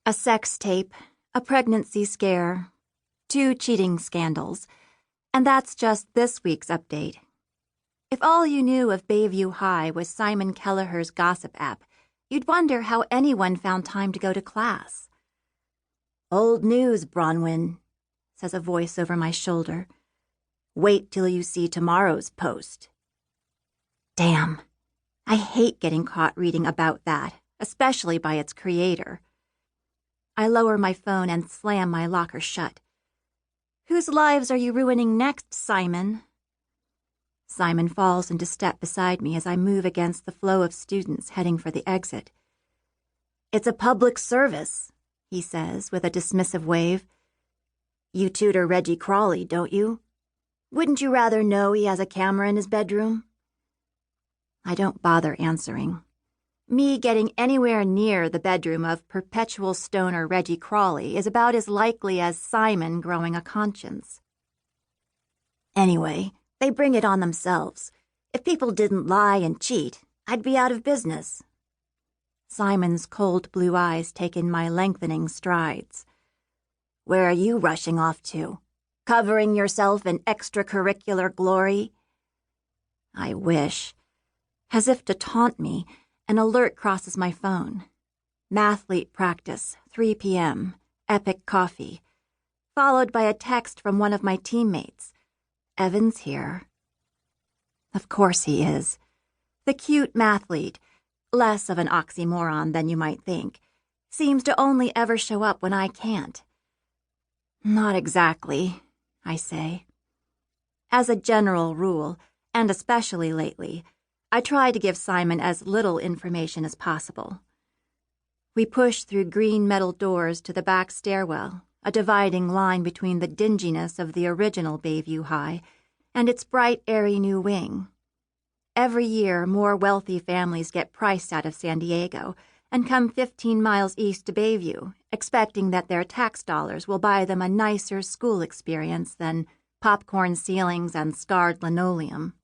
A sex tape, a pregnancy scare, 2 cheating scandals, and that's just this week's update. If all you knew of Bayview High was Simon Kelleher's gossip app, you'd wonder how anyone found time to go to class. "Old news, Bronwyn," says a voice over my shoulder. "Wait till you see tomorrow's post." Damn, I hate getting caught reading about that, especially by its creator. I lower my phone and slam my locker shut. "Whose lives are you ruining next, Simon?" Simon falls into step beside me as I move against the flow of students heading for the exit. "It's a public service," he says with a dismissive wave. "You tutor Reggie Crawley, don't you? Wouldn't you rather know he has a camera in his bedroom?" I don't bother answering. Me getting anywhere near the bedroom of perpetual stoner Reggie Crawley is about as likely as Simon growing a conscience. Anyway, they bring it on themselves. If people didn't lie and cheat, I'd be out of business. Simon's cold blue eyes take in my lengthening strides. "Where are you rushing off to? Covering yourself in extracurricular glory?" I wish. As if to taunt me, an alert crosses my phone. Mathlete practice, 3 p.m., epic coffee. Followed by a text from one of my teammates. "Evan's here." Of course he is. The cute mathlete, less of an oxymoron than you might think, seems to only ever show up when I can't. "Not exactly," I say. As a general rule, and especially lately, I try to give Simon as little information as possible. We push through green metal doors to the back stairwell, a dividing line between the dinginess of the original Bayview High and its bright, airy new wing. Every year, more wealthy families get priced out of San Diego and come 15 miles east to Bayview, expecting that their tax dollars will buy them a nicer school experience than popcorn ceilings and scarred linoleum.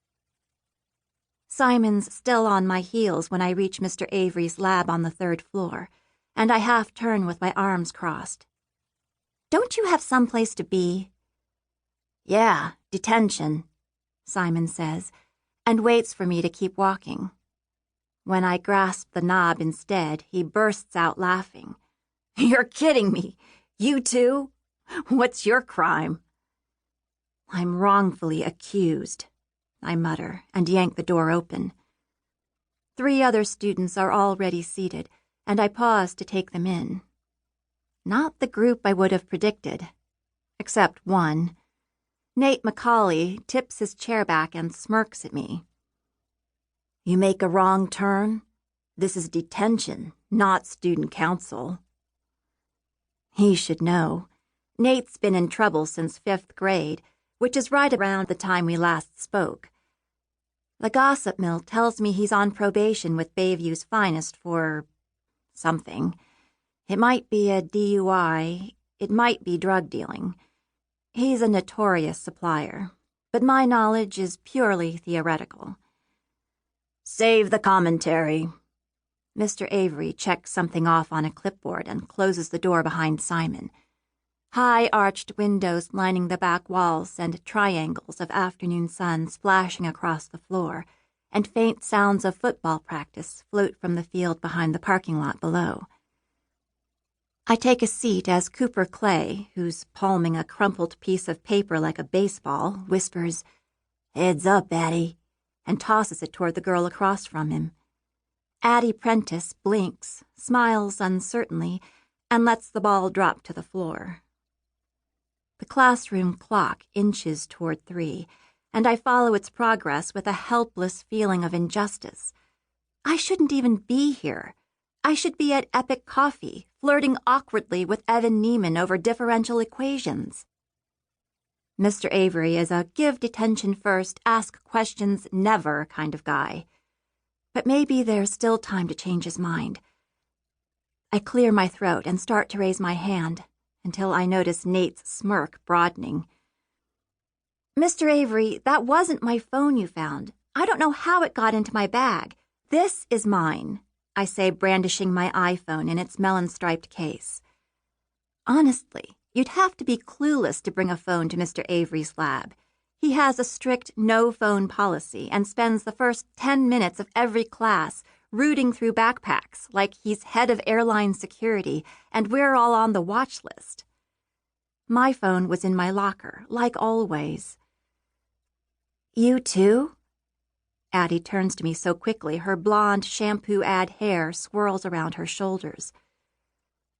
Simon's still on my heels when I reach Mr. Avery's lab on the 3rd floor, and I half turn with my arms crossed. "Don't you have someplace to be?" "Yeah, detention," Simon says, and waits for me to keep walking. When I grasp the knob instead, he bursts out laughing. "You're kidding me! You too? What's your crime?" "I'm wrongfully accused," I mutter and yank the door open. 3 other students are already seated, and I pause to take them in. Not the group I would have predicted, except one. Nate McCauley tips his chair back and smirks at me. "You make a wrong turn? This is detention, not student council." He should know. Nate's been in trouble since 5th grade, which is right around the time we last spoke. The gossip mill tells me he's on probation with Bayview's finest for something. It might be a DUI, it might be drug dealing. He's a notorious supplier, but my knowledge is purely theoretical. "Save the commentary." Mr. Avery checks something off on a clipboard and closes the door behind Simon. High arched windows lining the back walls send triangles of afternoon sun splashing across the floor, and faint sounds of football practice float from the field behind the parking lot below. I take a seat as Cooper Clay, who's palming a crumpled piece of paper like a baseball, whispers, "Heads up, Addy," and tosses it toward the girl across from him. Addy Prentice blinks, smiles uncertainly, and lets the ball drop to the floor. The classroom clock inches toward 3, and I follow its progress with a helpless feeling of injustice. I shouldn't even be here. I should be at Epic Coffee, flirting awkwardly with Evan Neiman over differential equations. Mr. Avery is a give detention first, ask questions never kind of guy. But maybe there's still time to change his mind. I clear my throat and start to raise my hand, until I notice Nate's smirk broadening. "Mr. Avery, that wasn't my phone you found. I don't know how it got into my bag. This is mine," I say, brandishing my iPhone in its melon-striped case. Honestly, you'd have to be clueless to bring a phone to Mr. Avery's lab. He has a strict no-phone policy and spends the first 10 minutes of every class rooting through backpacks like he's head of airline security and we're all on the watch list. My phone was in my locker, like always. You too? Addy turns to me so quickly her blonde shampoo-ad hair swirls around her shoulders.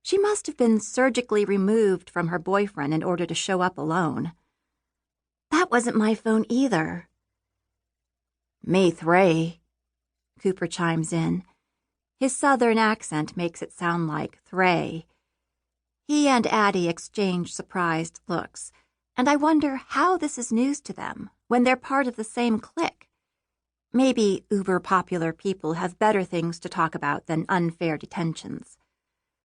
She must have been surgically removed from her boyfriend in order to show up alone. That wasn't my phone either. Me three, Cooper chimes in. His southern accent makes it sound like thray. He and Addy exchange surprised looks, and I wonder how this is news to them when they're part of the same clique. Maybe uber-popular people have better things to talk about than unfair detentions.